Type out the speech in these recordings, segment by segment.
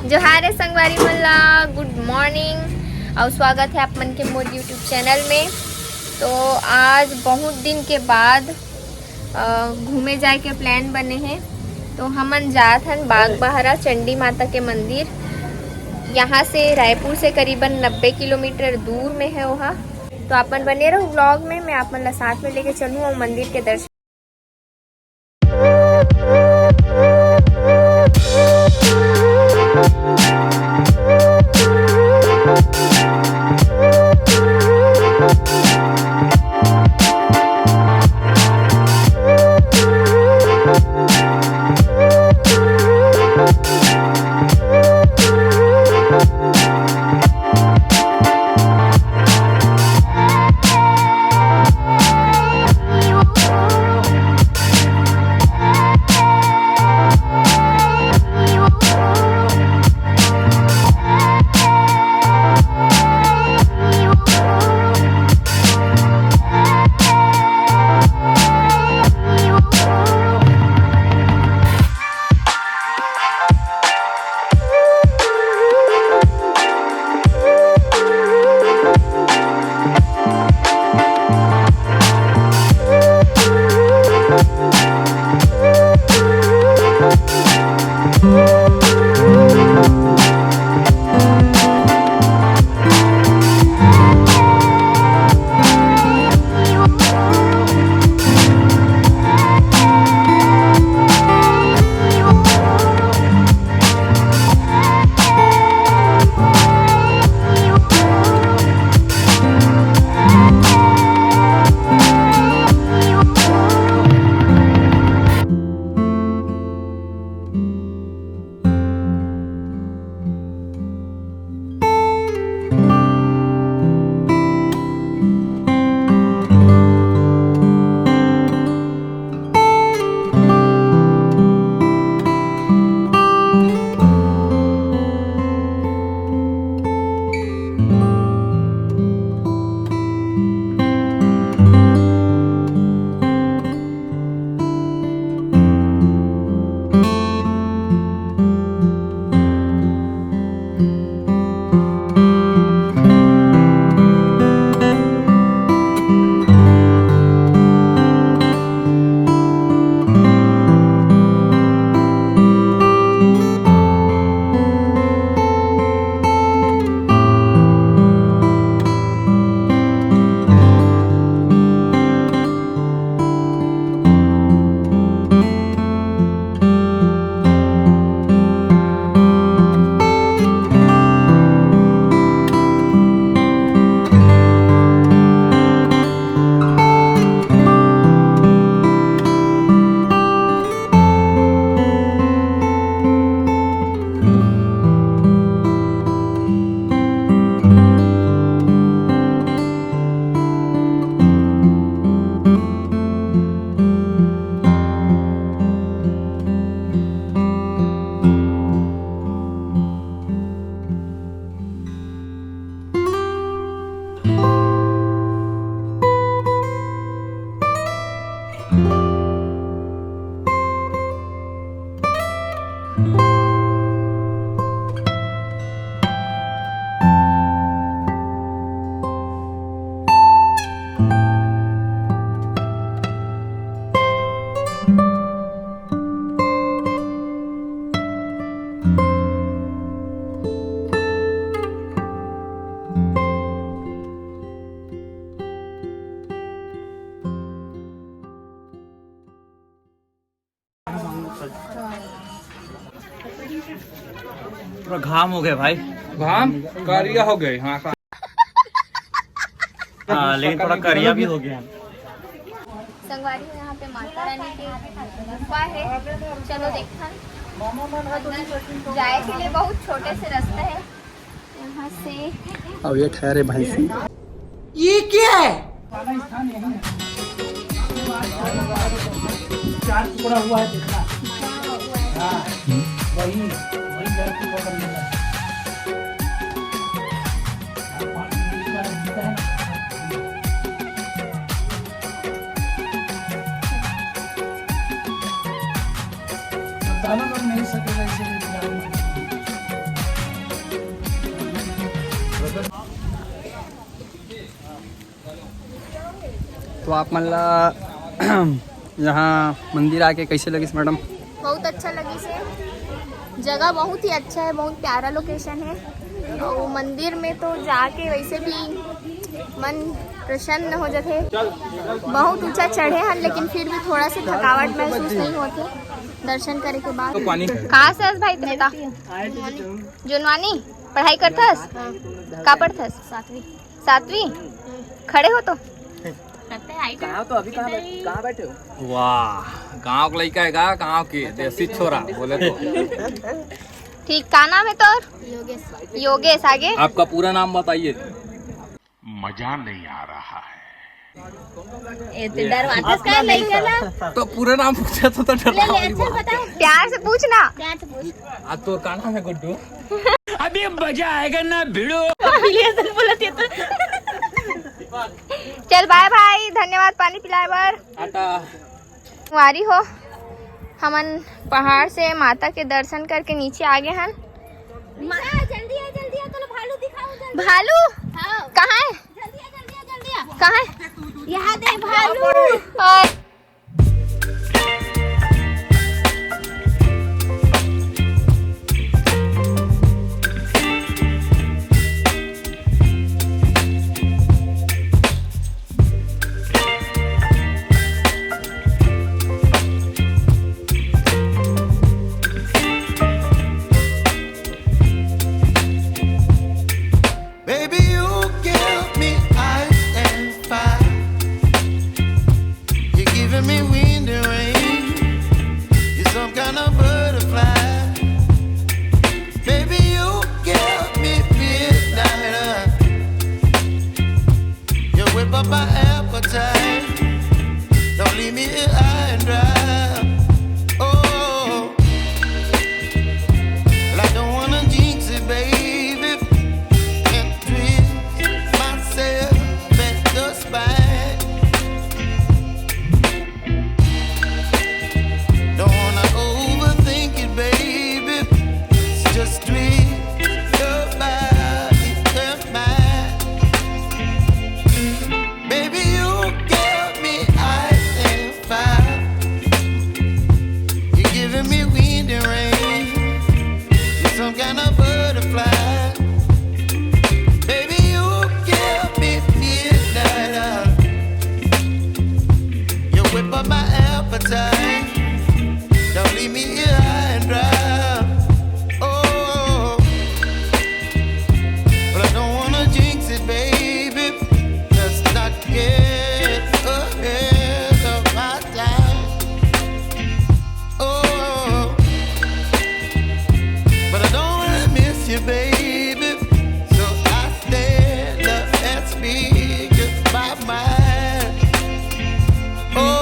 जोहार है संगवारी मल्ला, गुड मॉर्निंग और स्वागत है आप मन के मोर यूट्यूब चैनल में। तो आज बहुत दिन के बाद घूमे जाए के प्लान बने हैं। तो हमन जात हन बागबाहरा चंडी माता के मंदिर। यहाँ से रायपुर से करीबन 90 किलोमीटर दूर में है वहाँ। तो अपन बने रहो व्लॉग में, मैं आप मन ला साथ में लेके चलूँ और मंदिर के दर्शन। पूरा घाम हो गया भाई, घाम करिया हो गए। हाँ लेकिन थोड़ा करिया भी हो गया। संगवारी में यहाँ पे माता रानी की गुफा है। चलो देखा जाए के लिए बहुत छोटे से रास्ता है यहाँ से। अब ये ठहरे भैंसी, ये क्या है? चार टुकड़ा हुआ है देखना। हाँ, वही घर की बगल में है। दाना बन नहीं सकेगा इसीलिए। तो आप मला यहाँ मंदिर आके कैसे लगी मैडम? बहुत अच्छा लगी से। जगह बहुत ही अच्छा है, बहुत प्यारा लोकेशन है। और मंदिर में तो जाके वैसे भी मन प्रसन्न हो जाते। बहुत ऊंचा चढ़े हैं लेकिन फिर भी थोड़ा सी थकावट महसूस नहीं होती दर्शन करे के बाद। कहाँ से हस भाई तुम बता? जुनवानी पढ़ाई करथस? का पढ़थस? सातवीं। खड़े हो तो? वाह, गांव का लड़का है का? गांव के देसी छोरा बोले तो। ठीक, का नाम है तोर? योगेश। आगे आपका पूरा नाम बताइए। मजा नहीं आ रहा है। तो पूरा नाम पूछा तो प्यार से पूछना। आज तो का नाम है गुड्डू? अभी मजा आएगा ना भिड़ो। चल बाय भाई, धन्यवाद पानी पिलाए बर। कुंवारी हो, हमन पहाड़ से माता के दर्शन करके नीचे आ गए हैं। जल्दी आ तो भालू दिखाओ। भालू कहाँ है? कहाँ है? यहाँ दे भालू। और Baby, you give me ice and fire. You're giving me wind and rain. You're some kind of butterfly. Baby, you give me midnight. You whip up my appetite. Don't leave me here high and dry. Oh, well, I don't wanna jinx it, baby. Don't leave me here high and dry. Oh, but I don't wanna jinx it, baby. Let's not get ahead of my time. Oh, but I don't wanna miss you, baby. So I stand up and speak my mind. Oh.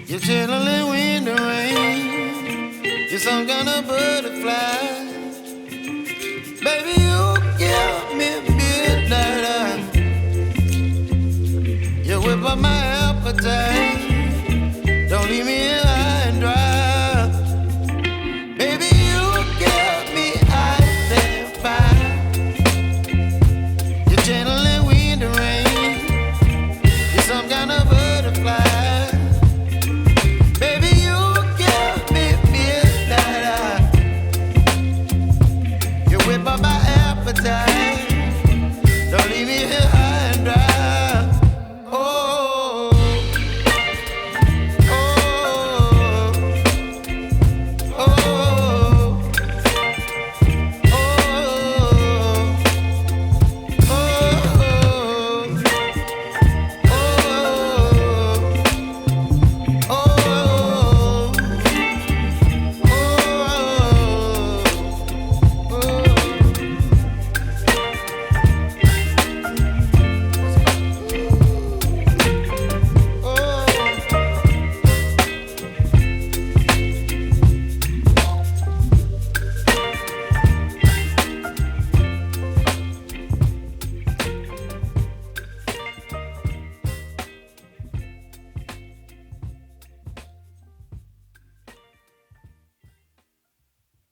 You're chilling in wind and rain. You're some kind of butterfly.